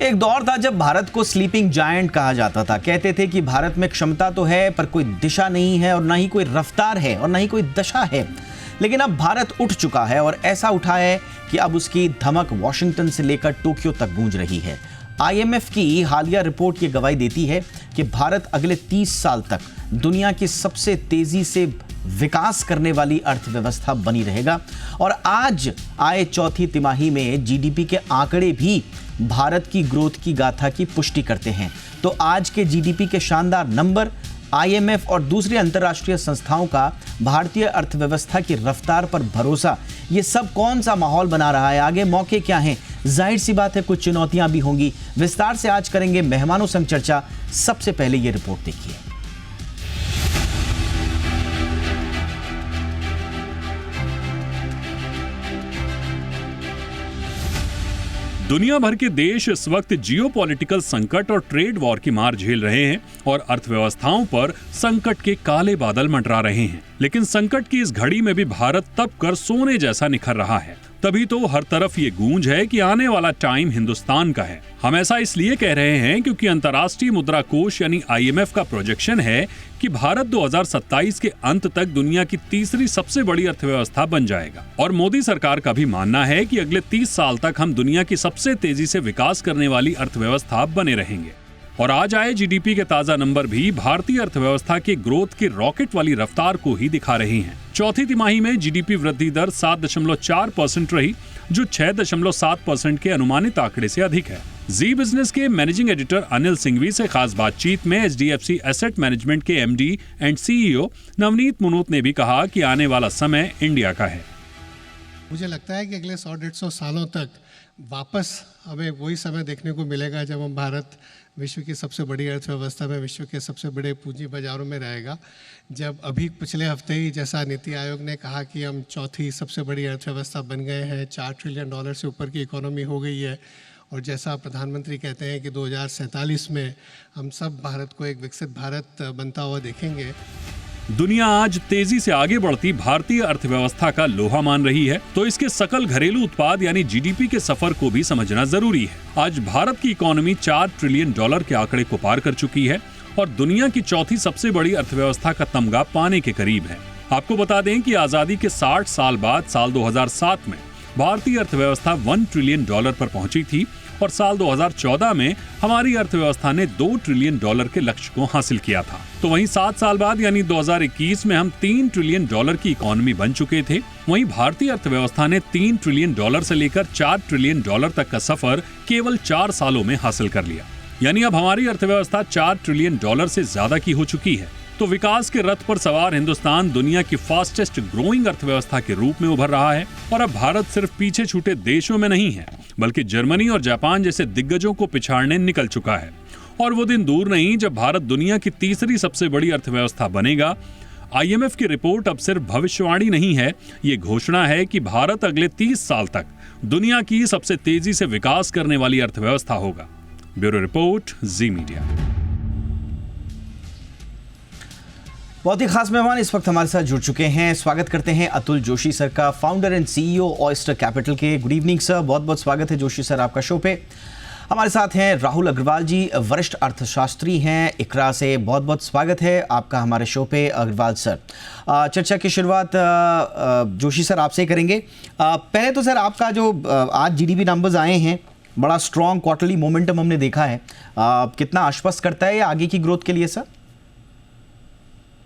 एक दौर था जब भारत को स्लीपिंग जायंट कहा जाता था। कहते थे कि भारत में क्षमता तो है पर कोई दिशा नहीं है, और ना ही कोई रफ्तार है और ना ही कोई दशा है। लेकिन अब भारत उठ चुका है, और ऐसा उठा है कि अब उसकी धमक वॉशिंगटन से लेकर टोक्यो तक गूंज रही है। IMF की हालिया रिपोर्ट ये गवाही देती है कि भारत अगले 30 साल तक दुनिया की सबसे तेजी से विकास करने वाली अर्थव्यवस्था बनी रहेगा। और आज आए चौथी तिमाही में GDP के आंकड़े भी भारत की ग्रोथ की गाथा की पुष्टि करते हैं। तो आज के GDP के शानदार नंबर, IMF और दूसरी अंतर्राष्ट्रीय संस्थाओं का भारतीय अर्थव्यवस्था की रफ्तार पर भरोसा, ये सब कौन सा माहौल बना रहा है? आगे मौके क्या हैं? जाहिर सी बात है कुछ चुनौतियां भी होंगी। विस्तार से आज करेंगे मेहमानों संग चर्चा। सबसे पहले ये रिपोर्ट देखिए। दुनिया भर के देश इस वक्त जियोपॉलिटिकल संकट और ट्रेड वॉर की मार झेल रहे हैं और अर्थव्यवस्थाओं पर संकट के काले बादल मंडरा रहे हैं। लेकिन संकट की इस घड़ी में भी भारत तप कर सोने जैसा निखर रहा है। तभी तो हर तरफ ये गूंज है कि आने वाला टाइम हिंदुस्तान का है। हम ऐसा इसलिए कह रहे हैं क्योंकि अंतर्राष्ट्रीय मुद्रा कोष यानी IMF का प्रोजेक्शन है कि भारत 2027 के अंत तक दुनिया की तीसरी सबसे बड़ी अर्थव्यवस्था बन जाएगा। और मोदी सरकार का भी मानना है कि अगले 30 साल तक हम दुनिया की सबसे तेजी से विकास करने वाली अर्थव्यवस्था बने रहेंगे। और आज आए GDP के ताजा नंबर भी भारतीय अर्थव्यवस्था के ग्रोथ की रॉकेट वाली रफ्तार को ही दिखा रहे हैं। चौथी तिमाही में GDP वृद्धि दर 7.4% रही, जो 6.7% के अनुमानित आंकड़े से अधिक है। जी बिजनेस के मैनेजिंग एडिटर अनिल सिंघवी से खास बातचीत में HDFC एसेट मैनेजमेंट के MD and CEO Navneet Munot ने भी कहा कि आने वाला समय इंडिया का है। मुझे लगता है कि अगले 100-150 सालों तक वापस हमें वही समय देखने को मिलेगा जब हम भारत विश्व की सबसे बड़ी अर्थव्यवस्था में, विश्व के सबसे बड़े पूंजी बाजारों में रहेगा। जब अभी पिछले हफ्ते ही जैसा नीति आयोग ने कहा कि हम चौथी सबसे बड़ी अर्थव्यवस्था बन गए हैं, $4 ट्रिलियन से ऊपर की इकोनॉमी हो गई है, और जैसा प्रधानमंत्री कहते हैं कि 2047 में हम सब भारत को एक विकसित भारत बनता हुआ देखेंगे। दुनिया आज तेजी से आगे बढ़ती भारतीय अर्थव्यवस्था का लोहा मान रही है, तो इसके सकल घरेलू उत्पाद यानी GDP के सफर को भी समझना जरूरी है। आज भारत की इकोनॉमी $4 ट्रिलियन के आंकड़े को पार कर चुकी है और दुनिया की चौथी सबसे बड़ी अर्थव्यवस्था का तमगा पाने के करीब है। आपको बता दें कि आजादी के 60 साल बाद साल 2007 में भारतीय अर्थव्यवस्था $1 ट्रिलियन पर पहुंची थी और साल 2014 में हमारी अर्थव्यवस्था ने $2 ट्रिलियन के लक्ष्य को हासिल किया था। तो वहीं 7 साल बाद यानी 2021 में हम $3 ट्रिलियन की इकोनॉमी बन चुके थे। वहीं भारतीय अर्थव्यवस्था ने $3 ट्रिलियन से लेकर $4 ट्रिलियन तक का सफर केवल 4 सालों में हासिल कर लिया। यानी अब हमारी अर्थव्यवस्था $4 ट्रिलियन से ज्यादा की हो चुकी है। तो विकास के रथ पर सवार हिंदुस्तान दुनिया की फास्टेस्ट ग्रोइंग अर्थव्यवस्था के रूप में उभर रहा है। और अब भारत सिर्फ पीछे छूटे देशों में नहीं है, बल्कि जर्मनी और जापान जैसे दिग्गजों को पिछाड़ने निकल चुका है। और वो दिन दूर नहीं जब भारत दुनिया की तीसरी सबसे बड़ी अर्थव्यवस्था बनेगा। IMF की रिपोर्ट अब सिर्फ भविष्यवाणी नहीं है, ये घोषणा है कि भारत अगले 30 साल तक दुनिया की सबसे तेजी से विकास करने वाली अर्थव्यवस्था होगा। ब्यूरो रिपोर्ट, जी मीडिया। बहुत ही खास मेहमान इस वक्त हमारे साथ जुड़ चुके हैं। स्वागत करते हैं अतुल जोशी सर का, founder and CEO oyster capital के। गुड इवनिंग सर, बहुत बहुत स्वागत है जोशी सर आपका शो पे। हमारे साथ हैं राहुल अग्रवाल जी, वरिष्ठ अर्थशास्त्री हैं इकरा से। बहुत बहुत स्वागत है आपका हमारे शो पे अग्रवाल सर। चर्चा की शुरुआत जोशी सर आपसे करेंगे। पहले तो सर आपका जो आज GDP नंबर्स आए हैं, बड़ा स्ट्रॉन्ग क्वार्टरली मोमेंटम हमने देखा है, कितना आश्वस्त करता है आगे की ग्रोथ के लिए सर?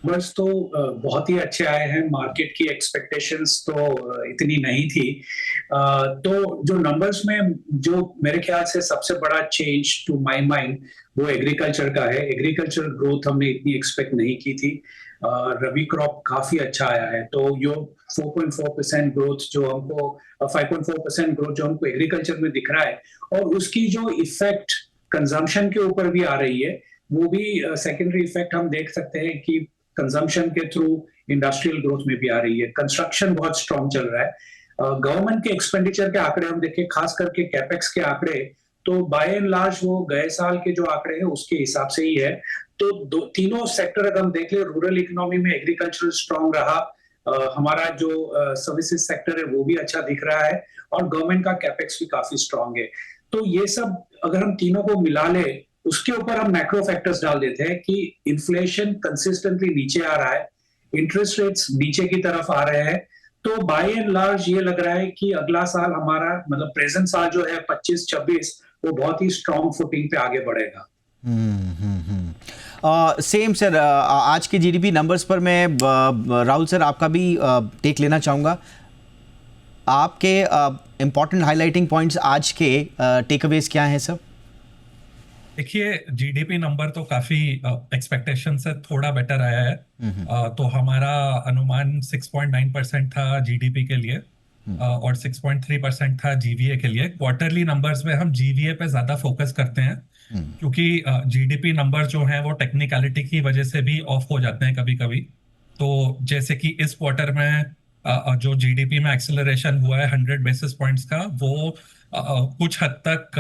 नंबर्स तो बहुत ही अच्छे आए हैं। मार्केट की एक्सपेक्टेशंस तो इतनी नहीं थी। तो जो नंबर्स में जो मेरे ख्याल से सबसे बड़ा चेंज टू माय माइंड वो एग्रीकल्चर का है। एग्रीकल्चर ग्रोथ हमने इतनी एक्सपेक्ट नहीं की थी। रबी क्रॉप काफी अच्छा आया है, तो यो 4.4% ग्रोथ जो हमको 5.4% ग्रोथ जो हमको एग्रीकल्चर में दिख रहा है, और उसकी जो इफेक्ट कंजम्पशन के ऊपर भी आ रही है, वो भी सेकेंडरी इफेक्ट हम देख सकते हैं कि कंजम्पशन के थ्रू इंडस्ट्रियल ग्रोथ में भी आ रही है। कंस्ट्रक्शन बहुत स्ट्रॉन्ग चल रहा है। गवर्नमेंट के एक्सपेंडिचर के आंकड़े हम देखें, खास करके कैपेक्स के आंकड़े, तो बाय एंड लार्ज वो गए साल के जो आंकड़े हैं उसके हिसाब से ही है। तो तीनों सेक्टर अगर हम देख ले, रूरल इकोनॉमी में एग्रीकल्चर स्ट्रॉन्ग रहा, हमारा जो सर्विसेज सेक्टर है वो भी अच्छा दिख रहा है, और गवर्नमेंट का कैपेक्स भी काफी स्ट्रॉन्ग है। तो ये सब अगर हम तीनों को मिला ले, उसके ऊपर हम मैक्रो फैक्टर्स डाल देते हैं कि इन्फ्लेशन कंसिस्टेंटली नीचे आ रहा है, इंटरेस्ट रेट्स नीचे की तरफ आ रहे हैं, तो बाय एंड लार्ज ये लग रहा है कि अगला साल हमारा मतलब प्रेजेंट साल जो है 25-26 वो बहुत ही स्ट्रॉन्ग फुटिंग पे आगे बढ़ेगा। सेम सर, आज के जीडीपी नंबर्स पर मैं राहुल सर आपका भी टेक लेना चाहूँगा। आपके इम्पोर्टेंट हाइलाइटिंग पॉइंट्स आज के टेकअवेज क्या हैं सर? देखिए, जीडीपी नंबर तो काफी एक्सपेक्टेशन से थोड़ा बेटर आया है। तो हमारा अनुमान 6.9% था जीडीपी के लिए और 6.3% था जीवीए के लिए। क्वार्टरली नंबर्स में हम जीवीए पे ज्यादा फोकस करते हैं क्योंकि जीडीपी नंबर जो हैं वो टेक्निकलिटी की वजह से भी ऑफ हो जाते हैं कभी कभी। तो जैसे कि इस क्वार्टर में जो जीडीपी में एक्सेलरेशन हुआ है 100 बेसिस पॉइंट्स का, वो कुछ हद तक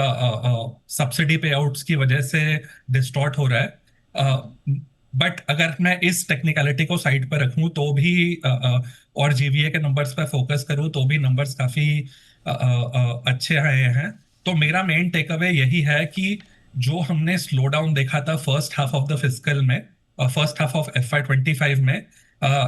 सब्सिडी पे आउट्स की वजह से डिस्टॉर्ट हो रहा है। बट अगर मैं इस टेक्निकलिटी को साइड पर रखूं तो भी और जीवीए के नंबर्स पर फोकस करूं तो भी नंबर्स काफी अच्छे आए हैं। तो मेरा मेन टेक अवे यही है कि जो हमने स्लो डाउन देखा था first half of the fiscal में, फर्स्ट हाफ ऑफ FY25 में,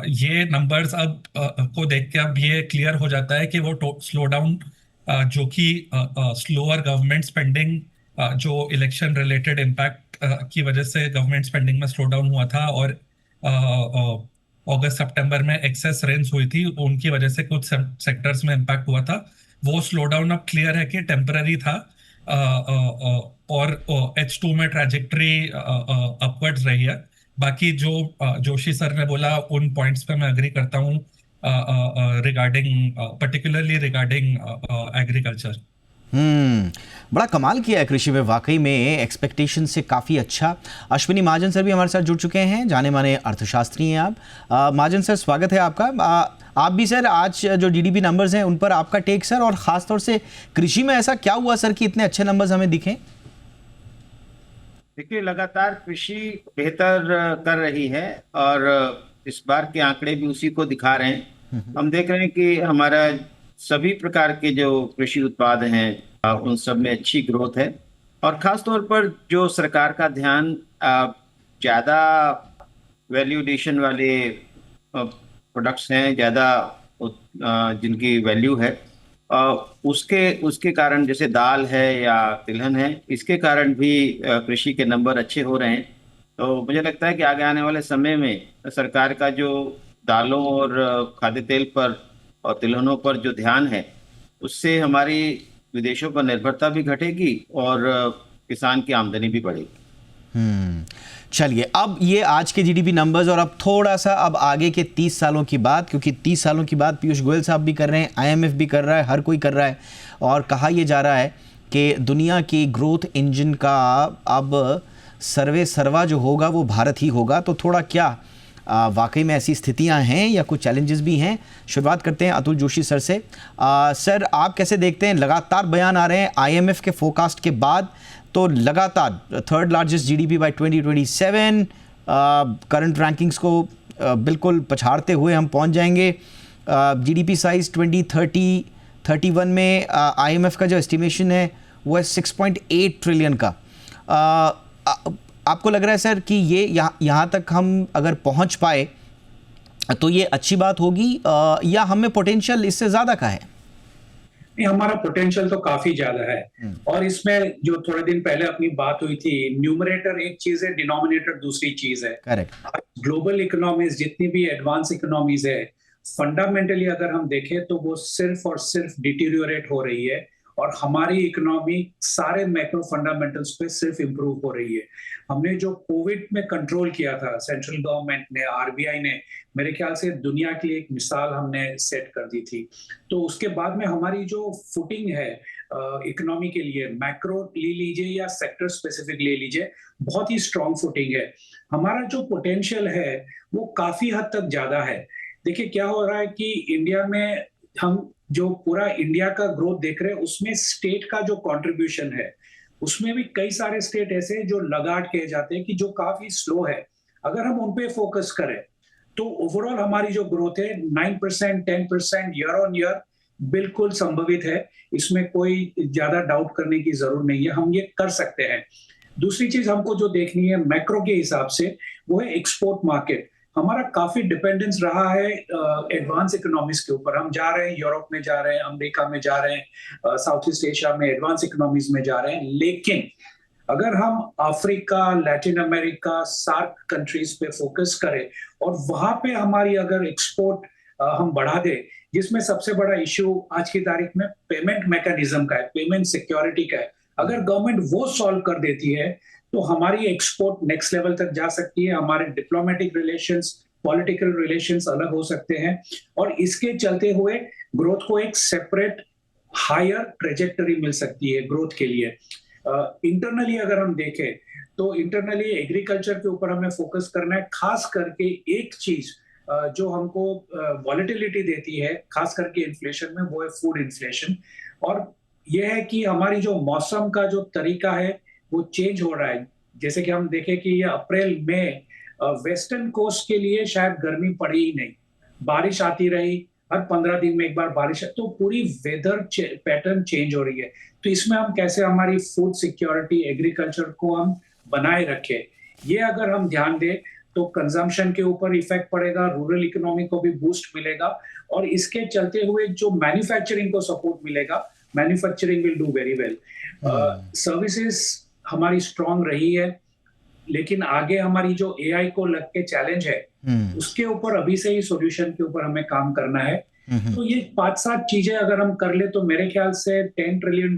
ये नंबर्स अब को देख के अब ये क्लियर हो जाता है कि वो स्लो डाउन जो कि स्लोअर गवर्नमेंट स्पेंडिंग, जो इलेक्शन रिलेटेड इम्पैक्ट की वजह से गवर्नमेंट स्पेंडिंग में स्लो डाउन हुआ था और अगस्त सितंबर में एक्सेस रेंज हुई थी, उनकी वजह से कुछ सेक्टर्स में इम्पैक्ट हुआ था। वो स्लो डाउन अब क्लियर है कि टेम्पररी था और H2 में ट्रैजेक्टरी अपवर्ड्स रही है। बाकी जो जोशी सर ने बोला उन पॉइंट्स पे मैं अग्री करता हूँ रिगार्डिंग पर्टिकुलरली रिगार्डिंग एग्रीकल्चर। बड़ा कमाल किया है कृषि में, वाकई में एक्सपेक्टेशन से काफ़ी अच्छा। अश्विनी महाजन सर भी हमारे साथ जुड़ चुके हैं, जाने माने अर्थशास्त्री हैं आप। महाजन सर स्वागत है आपका। आप भी सर आज जो जीडीपी नंबर्स हैं उन पर आपका टेक सर, और ख़ासतौर से कृषि में ऐसा क्या हुआ सर कि इतने अच्छे नंबर्स हमें दिखे? देखिए, लगातार कृषि बेहतर कर रही है और इस बार के आंकड़े भी उसी को दिखा रहे हैं। हम देख रहे हैं कि हमारा सभी प्रकार के जो कृषि उत्पाद हैं उन सब में अच्छी ग्रोथ है, और ख़ास तौर पर जो सरकार का ध्यान ज़्यादा वैल्यू एडिशन वाले प्रोडक्ट्स हैं, ज़्यादा जिनकी वैल्यू है, उसके कारण, जैसे दाल है या तिलहन है, इसके कारण भी कृषि के नंबर अच्छे हो रहे हैं। तो मुझे लगता है कि आगे आने वाले समय में सरकार का जो दालों और खाद्य तेल पर और तिलहनों पर जो ध्यान है, उससे हमारी विदेशों पर निर्भरता भी घटेगी और किसान की आमदनी भी बढ़ेगी। चलिए, अब ये आज के जीडीपी नंबर्स, और अब थोड़ा सा अब आगे के 30 सालों की बात, क्योंकि 30 सालों की बात पीयूष गोयल साहब भी कर रहे हैं, IMF भी कर रहा है, हर कोई कर रहा है, और कहा यह जा रहा है कि दुनिया की ग्रोथ इंजन का अब सर्वे सर्वा जो होगा वो भारत ही होगा। तो थोड़ा क्या वाकई में ऐसी स्थितियां हैं या कुछ चैलेंजेस भी हैं? शुरुआत करते हैं अतुल जोशी सर से। सर, आप कैसे देखते हैं? लगातार बयान आ रहे हैं IMF के फोरकास्ट के बाद, तो लगातार third largest GDP bye 2027, current rankings को बिल्कुल पछाड़ते हुए हम पहुंच जाएंगे। जीडीपी साइज 2030-31 में IMF का जो एस्टिमेशन है वो है 6.8 ट्रिलियन का। आपको लग रहा है सर कि ये यहाँ तक हम अगर पहुंच पाए तो ये अच्छी बात होगी, या हमें पोटेंशियल इससे ज़्यादा का है? नहीं, हमारा पोटेंशियल तो काफी ज्यादा है। और इसमें जो थोड़े दिन पहले अपनी बात हुई थी, न्यूमरेटर एक चीज है, डिनोमिनेटर दूसरी चीज है। करेक्ट। ग्लोबल इकोनॉमीज, जितनी भी एडवांस इकोनॉमीज है, फंडामेंटली अगर हम देखें तो वो सिर्फ और सिर्फ डिटीरियोरेट हो रही है, और हमारी इकोनॉमी सारे मैक्रो फंडामेंटल्स पे सिर्फ इंप्रूव हो रही है। हमने जो कोविड में कंट्रोल किया था, सेंट्रल गवर्नमेंट ने, RBI ने, मेरे ख्याल से दुनिया के लिए एक मिसाल हमने सेट कर दी थी। तो उसके बाद में हमारी जो फुटिंग है इकोनॉमी के लिए, मैक्रो ले लीजिए या सेक्टर स्पेसिफिक ले लीजिए, बहुत ही स्ट्रॉन्ग फुटिंग है। हमारा जो पोटेंशियल है वो काफी हद तक ज्यादा है। देखिए क्या हो रहा है कि इंडिया में हम जो पूरा इंडिया का ग्रोथ देख रहे हैं, उसमें स्टेट का जो कंट्रीब्यूशन है, उसमें भी कई सारे स्टेट ऐसे जो लगाट कहे जाते हैं कि जो काफी स्लो है। अगर हम उन पे फोकस करें तो ओवरऑल हमारी जो ग्रोथ है 9%, 10% ईयर ऑन ईयर, बिल्कुल संभवित है, इसमें कोई ज्यादा डाउट करने की जरूरत नहीं है, हम ये कर सकते हैं। दूसरी चीज हमको जो देखनी है मैक्रो के हिसाब से, वो है एक्सपोर्ट मार्केट। हमारा काफी डिपेंडेंस रहा है एडवांस इकोनॉमीज के ऊपर। हम जा रहे हैं, यूरोप में जा रहे हैं, अमेरिका में जा रहे हैं, साउथ ईस्ट एशिया में एडवांस इकोनॉमीज में जा रहे हैं, लेकिन अगर हम Africa, Latin America, SAARC countries पे फोकस करें और वहां पे हमारी अगर एक्सपोर्ट हम बढ़ा दें, जिसमें सबसे बड़ा इश्यू आज की तारीख में पेमेंट मैकेनिज्म का है, पेमेंट सिक्योरिटी का है, अगर गवर्नमेंट वो सॉल्व कर देती है तो हमारी एक्सपोर्ट नेक्स्ट लेवल तक जा सकती है, हमारे डिप्लोमेटिक रिलेशंस, पॉलिटिकल रिलेशंस अलग हो सकते हैं, और इसके चलते हुए ग्रोथ को एक सेपरेट हायर ट्रेजेक्टरी मिल सकती है ग्रोथ के लिए। इंटरनली अगर हम देखें तो इंटरनली एग्रीकल्चर के ऊपर हमें फोकस करना है, खास करके एक चीज जो हमको वॉलेटिलिटी देती है खास करके इन्फ्लेशन में, वो है फूड इन्फ्लेशन। और यह है कि हमारी जो मौसम का जो तरीका है वो चेंज हो रहा है। जैसे कि हम देखें कि ये अप्रैल में वेस्टर्न कोस्ट के लिए शायद गर्मी पड़ी ही नहीं, बारिश आती रही, हर 15 दिन में एक बार बारिश, तो पूरी वेदर पैटर्न चेंज हो रही है। तो इसमें हम कैसे हमारी फूड सिक्योरिटी, एग्रीकल्चर को हम बनाए रखें, ये अगर हम ध्यान दें तो कंजम्पशन के ऊपर इफेक्ट पड़ेगा, रूरल इकोनॉमी को भी बूस्ट मिलेगा, और इसके चलते हुए जो मैन्युफैक्चरिंग को सपोर्ट मिलेगा, manufacturing will do very well. Services हमारी स्ट्रांग रही है, लेकिन आगे हमारी जो एआई को लग के चैलेंज है उसके ऊपर अभी से ही सॉल्यूशन के ऊपर हमें काम करना है। तो ये 5-7 चीजें अगर हम कर ले तो मेरे ख्याल से $10 ट्रिलियन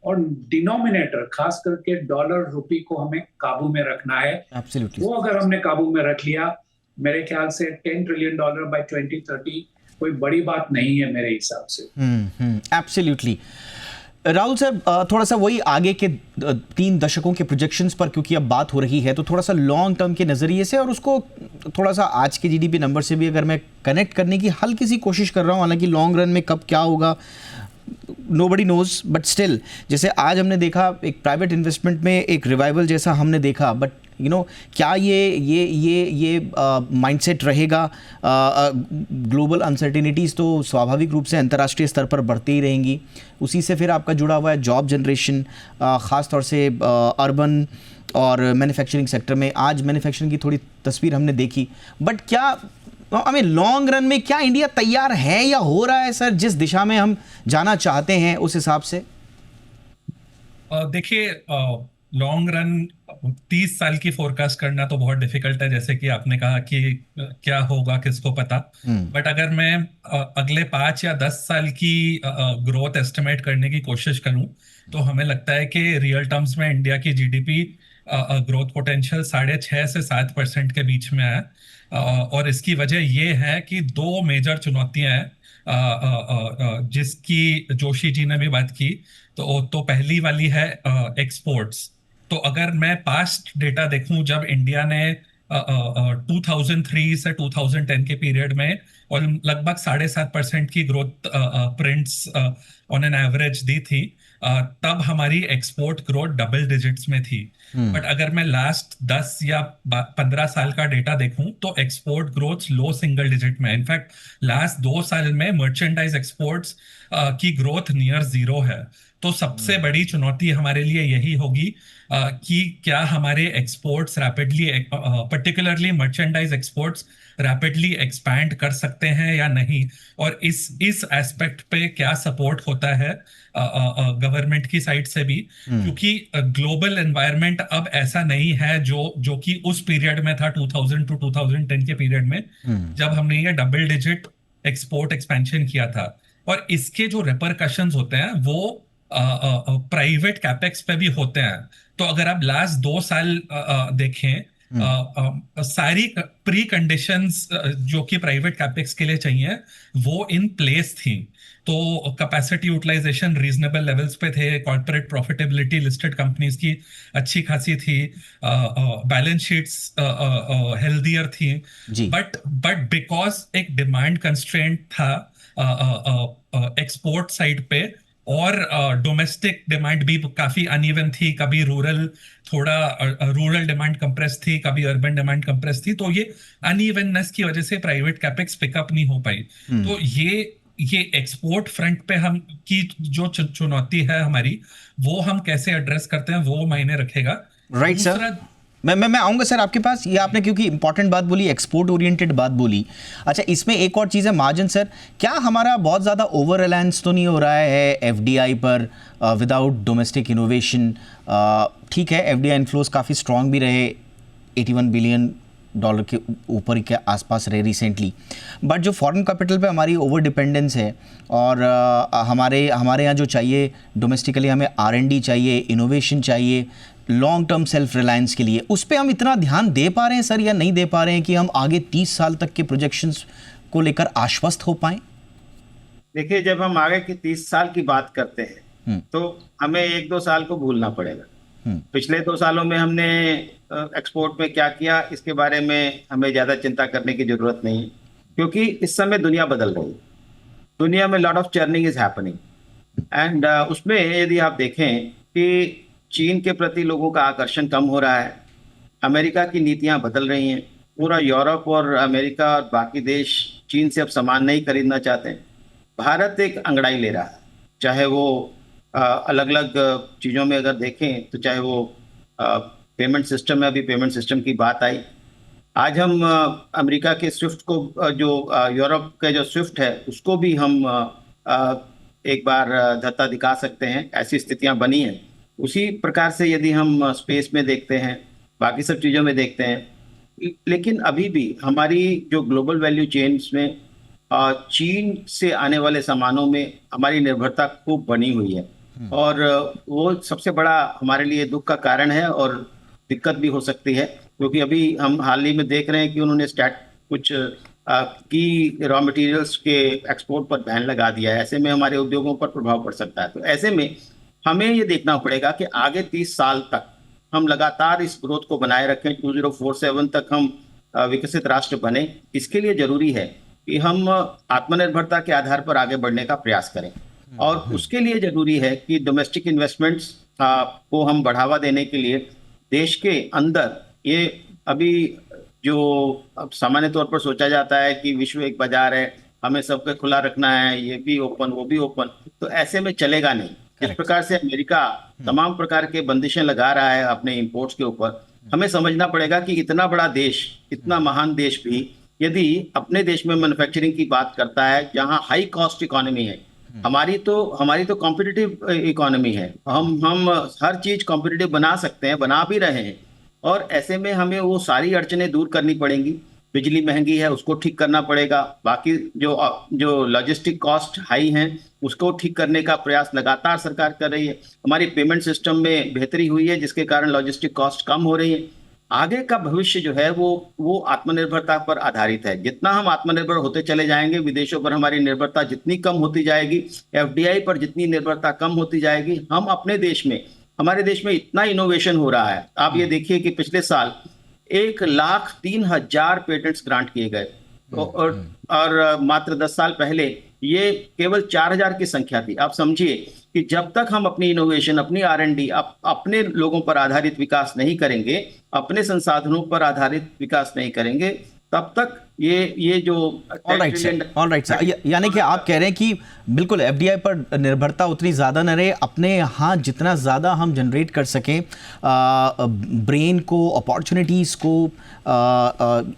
और डिनोमिनेटर खास करके डॉलर रुपी को हमें काबू में रखना है। Absolutely. वो अगर हमने काबू में रख लिया, मेरे ख्याल से $10 ट्रिलियन बाय 2030 कोई बड़ी बात नहीं है मेरे हिसाब से। एब्सोल्युटली। राहुल साहब, थोड़ा सा वही आगे के 3 दशकों के प्रोजेक्शंस पर क्योंकि अब बात हो रही है, तो थोड़ा सा लॉन्ग टर्म के नज़रिए से और उसको थोड़ा सा आज के जीडीपी नंबर से भी अगर मैं कनेक्ट करने की हल्की सी कोशिश कर रहा हूँ, हालांकि लॉन्ग रन में कब क्या होगा नोबडी नोज, बट स्टिल जैसे आज हमने देखा एक प्राइवेट इन्वेस्टमेंट में एक रिवाइवल जैसा हमने देखा, बट क्या ये माइंडसेट रहेगा? ग्लोबल अनसर्टेनिटीज़ तो स्वाभाविक रूप से अंतर्राष्ट्रीय स्तर पर बढ़ती ही रहेंगी, उसी से फिर आपका जुड़ा हुआ है जॉब जनरेशन, ख़ास तौर से अर्बन और मैन्युफैक्चरिंग सेक्टर में। आज मैन्युफैक्चरिंग की थोड़ी तस्वीर हमने देखी, बट क्या हमें लॉन्ग रन में क्या इंडिया तैयार है या हो रहा है सर, जिस दिशा में हम जाना चाहते हैं उस हिसाब से? देखिए, लॉन्ग रन 30 साल की फोरकास्ट करना तो बहुत डिफिकल्ट है, जैसे कि आपने कहा कि क्या होगा किसको पता। बट अगर मैं अगले 5 या 10 साल की ग्रोथ एस्टिमेट करने की कोशिश करूं तो हमें लगता है कि रियल टर्म्स में इंडिया की जीडीपी ग्रोथ पोटेंशियल 6.5 से 7% के बीच में है। और इसकी वजह ये है कि 2 मेजर चुनौतियां हैं जिसकी जोशी जी ने भी बात की। तो पहली वाली है एक्सपोर्ट्स। तो अगर मैं पास्ट डेटा देखूं, जब इंडिया ने 2003 से 2010 के पीरियड में और लगभग 7.5% की growth prints on an average दी थी, तब हमारी एक्सपोर्ट ग्रोथ डबल डिजिट्स में थी। बट अगर मैं लास्ट 10 या 15 साल का डेटा देखूं तो एक्सपोर्ट ग्रोथ लो सिंगल डिजिट में। इनफैक्ट लास्ट 2 साल में मर्चेंडाइज एक्सपोर्ट्स की ग्रोथ नियर 0 है। तो सबसे बड़ी चुनौती हमारे लिए यही होगी कि क्या हमारे exports rapidly, particularly merchandise exports rapidly expand कर सकते हैं या नहीं, और इस एस्पेक्ट पे क्या सपोर्ट होता है गवर्नमेंट की साइड से भी, क्योंकि ग्लोबल एनवायरनमेंट अब ऐसा नहीं है जो कि उस पीरियड में था 2000 to 2010 के पीरियड में, जब हमने ये डबल डिजिट एक्सपोर्ट एक्सपेंशन किया था। और इसके जो रिपरकशंस होते हैं वो प्राइवेट कैपेक्स पे भी होते हैं। तो अगर आप लास्ट 2 साल देखें, सारी प्री कंडीशंस जो कि प्राइवेट कैपेक्स के लिए चाहिए वो इन प्लेस थी। तो कैपेसिटी यूटिलाइजेशन रीजनेबल लेवल्स पे थे, कॉर्पोरेट प्रॉफिटेबिलिटी लिस्टेड कंपनीज की अच्छी खासी थी, बैलेंस शीट्स हेल्दियर थी। बट बिकॉज एक डिमांड कंस्ट्रेंट था एक्सपोर्ट साइड पे, और डोमेस्टिक डिमांड भी काफी अनइवन थी, कभी रूरल डिमांड कंप्रेस थी, कभी अर्बन डिमांड कंप्रेस थी। तो ये अनइवननेस की वजह से प्राइवेट कैपेक्स पिकअप नहीं हो पाई। तो ये एक्सपोर्ट फ्रंट पे हम की जो चुनौती है हमारी, वो हम कैसे एड्रेस करते हैं वो मायने रखेगा। राइट सर, मैं आऊँगा सर आपके पास। ये आपने क्योंकि इंपॉर्टेंट बात बोली, एक्सपोर्ट ओरिएंटेड बात बोली। अच्छा, इसमें एक और चीज़ है मार्जिन सर, क्या हमारा बहुत ज़्यादा ओवर रिलायंस तो नहीं हो रहा है एफडीआई पर विदाउट डोमेस्टिक इनोवेशन? ठीक है, एफडीआई इनफ्लोज काफ़ी स्ट्रॉन्ग भी रहे, $81 बिलियन के ऊपर के आसपास रहे रिसेंटली, बट जो फॉरेन कैपिटल पे हमारी ओवर डिपेंडेंस है और हमारे यहाँ जो चाहिए डोमेस्टिकली, हमें R&D चाहिए, इनोवेशन चाहिए, लॉन्ग टर्म सेल्फ रिलायंस के लिए, उस पर हम इतना ध्यान दे पा रहे हैं सर या नहीं दे पा रहे हैं कि हम आगे 30 साल तक के प्रोजेक्शंस को लेकर आश्वस्त हो पाएं? देखिए, जब हम आगे की 30 साल की बात करते हैं तो हमें 1-2 साल को भूलना पड़ेगा। पिछले 2 सालों में हमने एक्सपोर्ट में क्या किया, इसके बारे में हमें ज़्यादा चिंता करने की ज़रूरत नहीं है, क्योंकि इस समय दुनिया बदल रही है। दुनिया में lot of churning is happening and उसमें यदि आप देखें कि चीन के प्रति लोगों का आकर्षण कम हो रहा है, अमेरिका की नीतियां बदल रही हैं, पूरा यूरोप और अमेरिका और बाकी देश चीन से अब सामान नहीं खरीदना चाहते हैं। भारत एक अंगड़ाई ले रहा है, चाहे वो अलग अलग चीज़ों में अगर देखें तो चाहे वो पेमेंट सिस्टम में, अभी पेमेंट सिस्टम की बात आई, आज हम अमेरिका के स्विफ्ट को, जो यूरोप का जो स्विफ्ट है उसको भी हम एक बार धत्ता दिखा सकते हैं, ऐसी स्थितियां बनी हैं। उसी प्रकार से यदि हम स्पेस में देखते हैं, बाकी सब चीज़ों में देखते हैं, लेकिन अभी भी हमारी जो ग्लोबल वैल्यू चेन्स में चीन से आने वाले सामानों में हमारी निर्भरता खूब बनी हुई है और वो सबसे बड़ा हमारे लिए दुख का कारण है और दिक्कत भी हो सकती है, क्योंकि अभी हम हाल ही में देख रहे हैं कि उन्होंने कुछ की रॉ मटेरियल्स के एक्सपोर्ट पर बैन लगा दिया है। ऐसे में हमारे उद्योगों पर प्रभाव पड़ सकता है। तो ऐसे में हमें ये देखना पड़ेगा कि आगे 30 साल तक हम लगातार इस ग्रोथ को बनाए रखें, 2047 तक हम विकसित राष्ट्र बने। इसके लिए जरूरी है कि हम आत्मनिर्भरता के आधार पर आगे बढ़ने का प्रयास करें और उसके लिए जरूरी है कि डोमेस्टिक इन्वेस्टमेंट्स को हम बढ़ावा देने के लिए देश के अंदर, ये अभी जो अब सामान्य तौर पर सोचा जाता है कि विश्व एक बाजार है, हमें सबको खुला रखना है, ये भी ओपन वो भी ओपन, तो ऐसे में चलेगा नहीं। जिस प्रकार से अमेरिका तमाम प्रकार के बंदिशें लगा रहा है अपने इंपोर्ट्स के ऊपर, हमें समझना पड़ेगा कि इतना बड़ा देश, इतना महान देश भी यदि अपने देश में मैन्युफैक्चरिंग की बात करता है, जहां हाई कॉस्ट इकोनॉमी है, हमारी तो कॉम्पिटिटिव इकोनॉमी है, हम हर चीज कॉम्पिटिटिव बना सकते हैं, बना भी रहे हैं, और ऐसे में हमें वो सारी अड़चनें दूर करनी पड़ेंगी। बिजली महंगी है, उसको ठीक करना पड़ेगा, बाकी जो लॉजिस्टिक कॉस्ट हाई हैं उसको ठीक करने का प्रयास लगातार सरकार कर रही है। हमारी पेमेंट सिस्टम में बेहतरी हुई है जिसके कारण लॉजिस्टिक कॉस्ट कम हो रही है। आगे का भविष्य जो है वो आत्मनिर्भरता पर आधारित है। जितना हम आत्मनिर्भर होते चले जाएंगे, विदेशों पर हमारी निर्भरता जितनी कम होती जाएगी, एफडीआई पर जितनी निर्भरता कम होती जाएगी, हम अपने देश में, हमारे देश में इतना इनोवेशन हो रहा है। आप ये देखिए कि पिछले साल 1,03,000 पेटेंट्स ग्रांट किए गए और मात्र 10 साल पहले ये केवल 4,000 की संख्या थी। आप समझिए कि जब तक हम अपनी इनोवेशन, अपनी R&D, अपने लोगों पर आधारित विकास नहीं करेंगे, अपने संसाधनों पर आधारित विकास नहीं करेंगे, तब तक ये जो ऑल राइट सर, यानी कि आप कह रहे हैं कि बिल्कुल एफडीआई पर निर्भरता उतनी ज़्यादा न रहे, अपने यहाँ जितना ज़्यादा हम जनरेट कर सकें ब्रेन को, अपॉर्चुनिटीज़ को,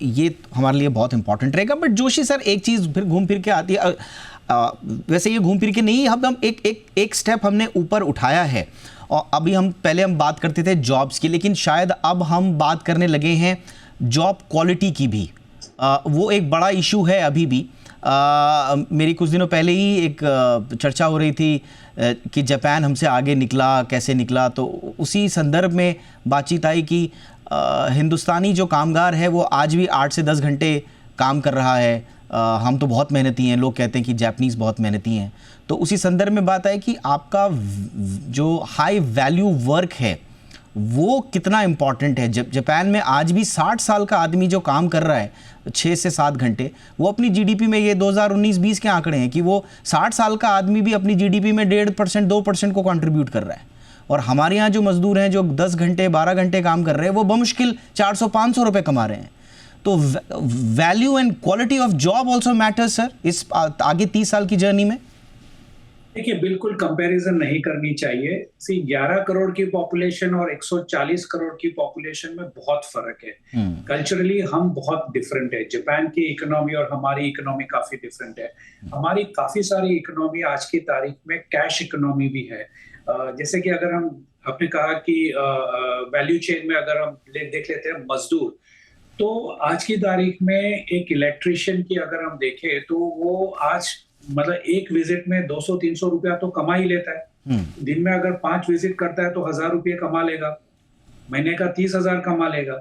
ये हमारे लिए बहुत इंपॉर्टेंट रहेगा। बट जोशी सर, एक चीज़ फिर घूम फिर के आती है, वैसे ये घूम फिर के नहीं, हम एक स्टेप हमने ऊपर उठाया है और अभी हम बात करते थे जॉब्स की, लेकिन शायद अब हम बात करने लगे हैं जॉब क्वालिटी की भी। वो एक बड़ा इशू है अभी भी। मेरी कुछ दिनों पहले ही एक चर्चा हो रही थी कि जापान हमसे आगे निकला, कैसे निकला, तो उसी संदर्भ में बातचीत आई कि हिंदुस्तानी जो कामगार है वो आज भी 8 से 10 घंटे काम कर रहा है। हम तो बहुत मेहनती हैं, लोग कहते हैं कि जापानीज़ बहुत मेहनती हैं। तो उसी संदर्भ में बात आई कि आपका जो हाई वैल्यू वर्क है वो कितना इम्पॉर्टेंट है। जापान में आज भी 60 साल का आदमी जो काम कर रहा है 6 से 7 घंटे, वो अपनी जीडीपी में, ये 2019-20 के आंकड़े हैं कि वो 60 साल का आदमी भी अपनी जीडीपी में 1.5% 2% को कंट्रीब्यूट कर रहा है। और हमारे यहाँ जो मजदूर हैं जो 10 घंटे 12 घंटे काम कर रहे हैं वो बमुश्किल 400-500 रुपये कमा रहे हैं। तो value and quality of job also matters sir इस आगे 30 साल की जर्नी में। देखिए, बिल्कुल कंपैरिजन नहीं करनी चाहिए। 11 करोड़ की पॉपुलेशन और 140 करोड़ की पॉपुलेशन में बहुत फर्क है। कल्चरली हम बहुत डिफरेंट है। जापान की इकोनॉमी और हमारी इकोनॉमी काफी डिफरेंट है। हमारी काफी सारी इकोनॉमी आज की तारीख में कैश इकोनॉमी भी है। जैसे कि अगर हम आपने कहा कि वैल्यू चेन में अगर हम देख लेते हैं मजदूर, तो आज की तारीख में एक इलेक्ट्रिशियन की अगर हम देखें तो वो आज मतलब एक विजिट में 200-300 रुपया तो कमा ही लेता है। दिन में अगर 5 विजिट करता है तो 1000 रुपये कमा लेगा, महीने का 30,000 कमा लेगा।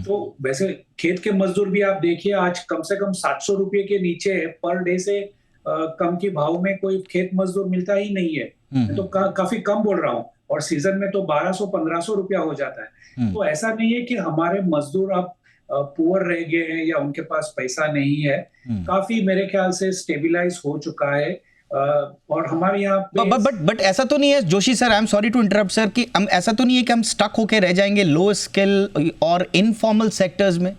तो वैसे खेत के मजदूर भी आप देखिए आज कम से कम 700 रुपये के नीचे पर डे से कम के भाव में कोई खेत मजदूर मिलता ही नहीं है। तो काफी कम बोल रहा हूँ, और सीजन में तो 1200-1500 रुपया हो जाता है। तो ऐसा नहीं है कि हमारे मजदूर अब पुअर रह गए हैं या उनके पास पैसा नहीं है। काफी मेरे ख्याल से स्टेबलाइज हो चुका है। और हमारे यहाँ पे बट ऐसा तो नहीं है Joshi sir, I am sorry to interrupt sir, कि हम ऐसा तो नहीं है कि हम स्टक होके रह जाएंगे लो स्किल और इनफॉर्मल सेक्टर्स में।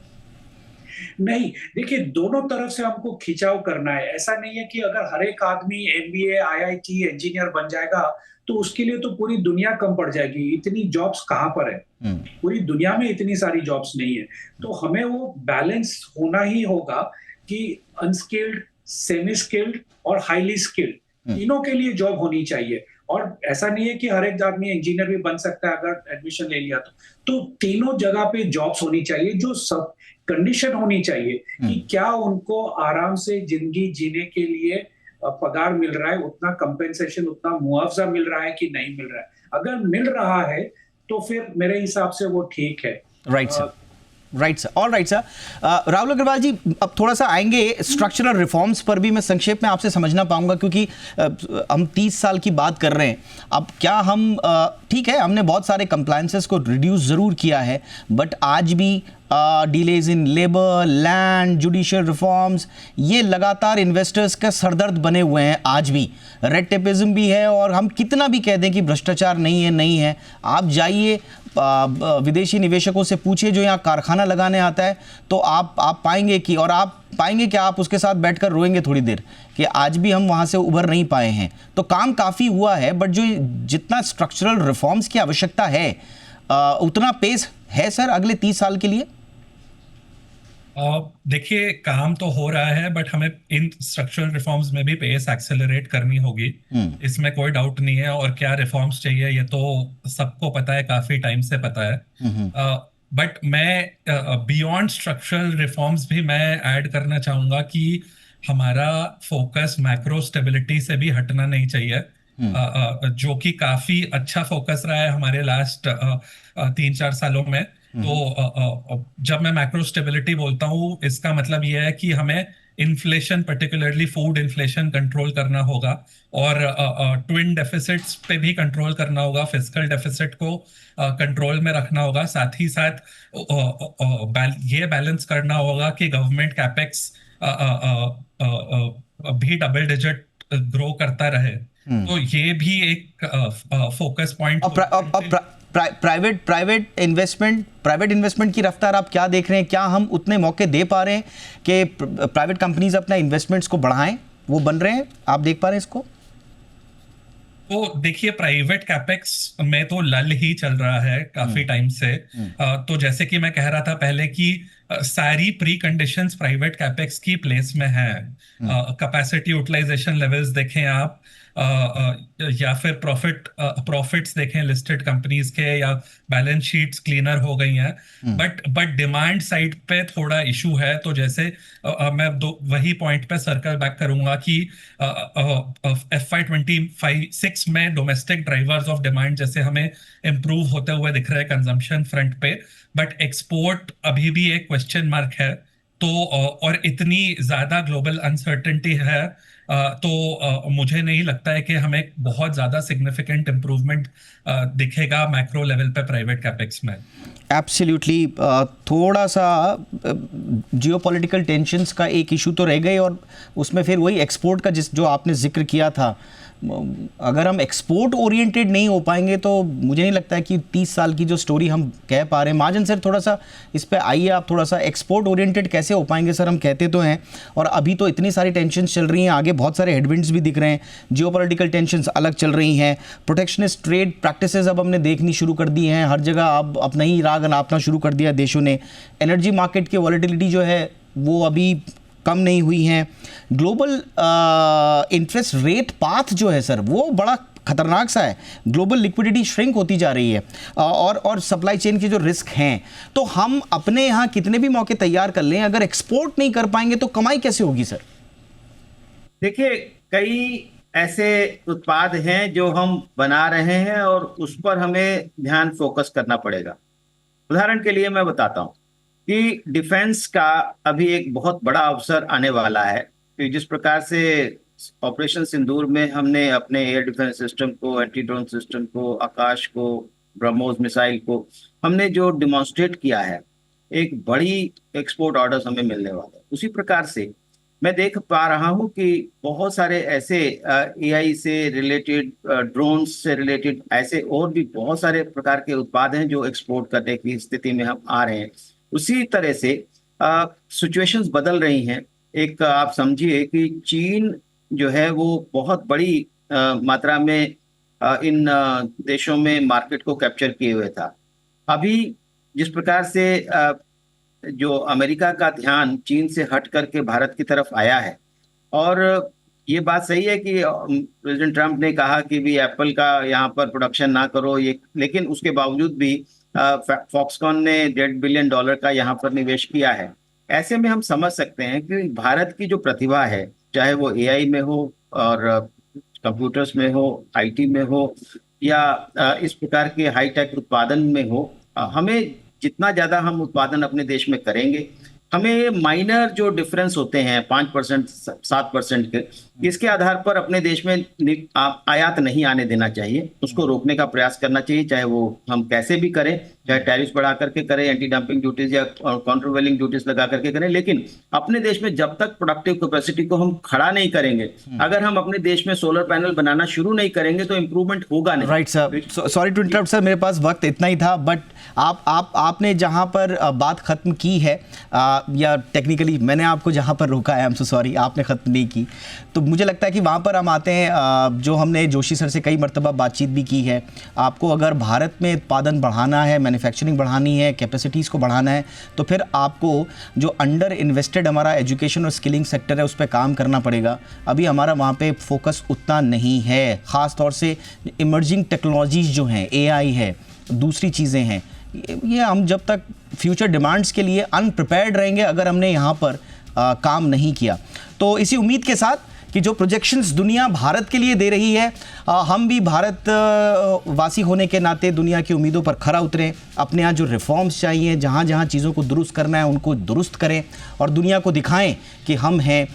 नहीं, देखिए दोनों तरफ से हमको खिंचाव करना है। ऐसा नहीं है कि अगर हर एक आदमी MBA IIT इंजीनियर बन जाएगा तो उसके लिए तो पूरी दुनिया कम पड़ जाएगी। इतनी जॉब्स कहाँ पर है, पूरी दुनिया में इतनी सारी जॉब्स नहीं है। तो हमें वो बैलेंस होना ही होगा कि अनस्किल्ड, सेमी स्किल्ड और हाईली स्किल्ड तीनों के लिए जॉब होनी चाहिए। और ऐसा नहीं है कि हर एक आदमी इंजीनियर भी बन सकता है अगर एडमिशन ले लिया तो तीनों जगह पे जॉब्स होनी चाहिए। जो सब कंडीशन होनी चाहिए कि क्या उनको आराम से जिंदगी जीने के लिए पगार मिल रहा है, उतना कंपेंसेशन, उतना मुआवजा मिल रहा है कि नहीं मिल रहा है। अगर मिल रहा है तो फिर मेरे हिसाब से वो ठीक है। Right sir, right sir, all right sir. Rahul Agarwal ji, अब थोड़ा सा आएंगे स्ट्रक्चरल रिफॉर्म्स पर भी। मैं संक्षेप में आपसे समझना पाऊंगा क्योंकि हम 30 साल की बात कर रहे हैं। अब क्या हम ठीक है, हमने बहुत सारे कंप्लायंसेस को रिड्यूस ज़रूर किया है, बट आज भी delays in labour, land, judicial reforms, ये लगातार इन्वेस्टर्स का सरदर्द बने हुए हैं। आज भी रेड टेपिज्म भी है, और हम कितना भी कह दें कि भ्रष्टाचार नहीं है, आप जाइए विदेशी निवेशकों से पूछिए जो यहाँ कारखाना लगाने आता है, तो आप पाएंगे कि, और आप पाएंगे कि आप उसके साथ बैठकर रोएंगे थोड़ी देर कि आज भी हम वहाँ से उभर नहीं पाए हैं। तो काम काफ़ी हुआ है, बट जो जितना स्ट्रक्चरल रिफॉर्म्स की आवश्यकता है उतना पेस है सर अगले 30 साल के लिए? देखिए, काम तो हो रहा है, बट हमें इन स्ट्रक्चरल रिफॉर्म्स में भी पेस एक्सेलरेट करनी होगी। इसमें कोई डाउट नहीं है। और क्या रिफॉर्म्स चाहिए ये तो सबको पता है, काफी टाइम से पता है। बट मैं बियॉन्ड स्ट्रक्चरल रिफॉर्म्स भी मैं ऐड करना चाहूंगा कि हमारा फोकस मैक्रो स्टेबिलिटी से भी हटना नहीं चाहिए, जो कि काफी अच्छा फोकस रहा है हमारे लास्ट 3-4 सालों में। तो जब मैं मैक्रो स्टेबिलिटी बोलता हूँ, इसका मतलब यह है कि हमें inflation, particularly food inflation, control करना होगा, और ट्विन डेफिसिट्स पे भी कंट्रोल करना होगा, फिस्कल डेफिसिट को कंट्रोल में रखना होगा। साथ ही साथ ये बैलेंस करना होगा कि गवर्नमेंट कैपेक्स भी डबल डिजिट ग्रो करता रहे। तो ये भी एक फोकस पॉइंट। प्राइवेट इन्वेस्टमेंट की रफ्तार आप क्या देख रहे हैं? क्या हम उतने मौके दे पा रहे हैं कि प्राइवेट कंपनीज अपना इन्वेस्टमेंट्स को बढ़ाएं? वो बन रहे हैं? आप देख पा रहे हैं इसको? तो देखिए, प्राइवेट कैपेक्स में तो लल ही चल रहा है काफी टाइम से। तो जैसे कि मैं कह रहा था पहले कि सारी प्री कंडीशंस प्राइवेट कैपेक्स की प्लेस में है। कैपेसिटी यूटिलाइजेशन लेवल्स देखें आप, या फिर प्रॉफिट्स देखें लिस्टेड कंपनीज के, या बैलेंस शीट्स क्लीनर हो गई हैं। बट डिमांड साइड पे थोड़ा इशू है। तो जैसे मैं वही पॉइंट पे सर्कल बैक करूंगा कि FY 25-26 में डोमेस्टिक ड्राइवर्स ऑफ डिमांड जैसे हमें इम्प्रूव होते हुए दिख रहे हैं कंजम्पशन फ्रंट पे, बट एक्सपोर्ट अभी भी एक क्वेश्चन मार्क है। तो और इतनी ज्यादा ग्लोबल अनसर्टेनिटी है, तो मुझे नहीं लगता है कि हमें बहुत ज्यादा सिग्निफिकेंट इम्प्रूवमेंट दिखेगा मैक्रो लेवल पे प्राइवेट कैपेक्स में। एब्सोल्युटली। थोड़ा सा जियोपॉलिटिकल टेंशंस का एक इशू तो रह गई, और उसमें फिर वही एक्सपोर्ट का जो आपने जिक्र किया था, अगर हम एक्सपोर्ट ओरिएंटेड नहीं हो पाएंगे तो मुझे नहीं लगता है कि 30 साल की जो स्टोरी हम कह पा रहे हैं। महाजन सर थोड़ा सा इस पे आइए, आप थोड़ा सा एक्सपोर्ट ओरिएंटेड कैसे हो पाएंगे सर? हम कहते तो हैं, और अभी तो इतनी सारी टेंशन्स चल रही हैं, आगे बहुत सारे हेडविंड्स भी दिख रहे हैं, जियोपॉलिटिकल टेंशन्स अलग चल रही हैं, प्रोटेक्शनिस्ट ट्रेड प्रैक्टिसेस अब हमने देखनी शुरू कर दी हैं, हर जगह अब अपना ही राग नापना शुरू कर दिया देशों ने, एनर्जी मार्केट की वॉलेटिलिटी जो है वो अभी कम नहीं हुई हैं, ग्लोबल इंटरेस्ट रेट पाथ जो है सर वो बड़ा खतरनाक सा है, ग्लोबल लिक्विडिटी श्रिंक होती जा रही है, और सप्लाई चेन के जो रिस्क हैं, तो हम अपने यहाँ कितने भी मौके तैयार कर लें, अगर एक्सपोर्ट नहीं कर पाएंगे तो कमाई कैसे होगी सर? देखिए, कई ऐसे उत्पाद हैं जो हम बना रहे हैं और उस पर हमें ध्यान फोकस करना पड़ेगा। उदाहरण के लिए मैं बताता हूँ कि डिफेंस का अभी एक बहुत बड़ा अवसर आने वाला है कि जिस प्रकार से ऑपरेशन सिंदूर में हमने अपने एयर डिफेंस सिस्टम को, एंटी ड्रोन सिस्टम को, आकाश को, ब्रह्मोस मिसाइल को हमने जो डिमॉन्स्ट्रेट किया है, एक बड़ी एक्सपोर्ट ऑर्डर्स हमें मिलने वाले हैं। उसी प्रकार से मैं देख पा रहा हूं कि बहुत सारे ऐसे एआई से रिलेटेड, ड्रोन्स से रिलेटेड ऐसे और भी बहुत सारे प्रकार के उत्पाद हैं जो एक्सपोर्ट करने की स्थिति में हम आ रहे हैं। उसी तरह से सिचुएशंस बदल रही हैं। एक आप समझिए कि चीन जो है वो बहुत बड़ी मात्रा में इन देशों में मार्केट को कैप्चर किए हुए था। अभी जिस प्रकार से जो अमेरिका का ध्यान चीन से हट करके भारत की तरफ आया है, और ये बात सही है कि प्रेसिडेंट ट्रंप ने कहा कि भी एप्पल का यहाँ पर प्रोडक्शन ना करो, ये, लेकिन उसके बावजूद भी फॉक्सकॉन ने $1.5 बिलियन का यहाँ पर निवेश किया है। ऐसे में हम समझ सकते हैं कि भारत की जो प्रतिभा है, चाहे वो एआई में हो और कंप्यूटर्स में हो, आईटी में हो, या इस प्रकार के हाईटेक उत्पादन में हो, हमें जितना ज़्यादा हम उत्पादन अपने देश में करेंगे, हमें माइनर जो डिफरेंस होते हैं 5%, 7% के, इसके आधार पर अपने देश में आयात नहीं आने देना चाहिए, उसको रोकने का प्रयास करना चाहिए, चाहे वो हम कैसे भी करें, चाहे टैरिफ बढ़ा करके करें, एंटी डंपिंग ड्यूटीज या काउंटरवेलिंग ड्यूटीज लगा करके करें, लेकिन अपने देश में जब तक प्रोडक्टिव कैपेसिटी को हम खड़ा नहीं करेंगे, अगर हम अपने देश में सोलर पैनल बनाना शुरू नहीं करेंगे तो इम्प्रूवमेंट होगा नहीं। Right sir, sorry to interrupt sir, मेरे पास वक्त इतना ही था, बट आपने जहां पर बात खत्म की है, या टेक्निकली मैंने आपको जहां पर रोका है, आई एम सो सॉरी, आपने खत्म नहीं की, तो मुझे लगता है कि वहां पर हम आते हैं, जो हमने जोशी सर से कई मरतबा बातचीत भी की है, आपको अगर भारत में उत्पादन बढ़ाना है, मैन्युफैक्चरिंग बढ़ानी है, कैपेसिटीज़ को बढ़ाना है, तो फिर आपको जो अंडर इन्वेस्टेड हमारा एजुकेशन और स्किलिंग सेक्टर है उस पर काम करना पड़ेगा। अभी हमारा वहाँ पे फोकस उतना नहीं है, ख़ास तौर से इमर्जिंग टेक्नोलॉजीज़ जो हैं, एआई है, दूसरी चीज़ें हैं, ये हम जब तक फ्यूचर डिमांड्स के लिए अनप्रिपेयर्ड रहेंगे अगर हमने यहाँ पर काम नहीं किया। तो इसी उम्मीद के साथ कि जो प्रोजेक्शंस दुनिया भारत के लिए दे रही है, हम भी भारत वासी होने के नाते दुनिया की उम्मीदों पर खरा उतरें, अपने यहाँ जो रिफॉर्म्स चाहिए, जहाँ जहाँ चीज़ों को दुरुस्त करना है उनको दुरुस्त करें, और दुनिया को दिखाएं कि हम हैं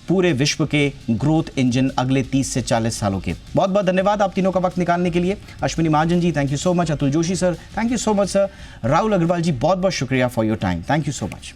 पूरे विश्व के ग्रोथ इंजन अगले 30 से 40 सालों के। बहुत बहुत धन्यवाद आप तीनों का वक्त निकालने के लिए। Ashwini Mahajan ji, thank you so much. Atul Joshi sir, thank you so much sir. Rahul Agarwal ji, बहुत बहुत शुक्रिया for your time, thank you so much.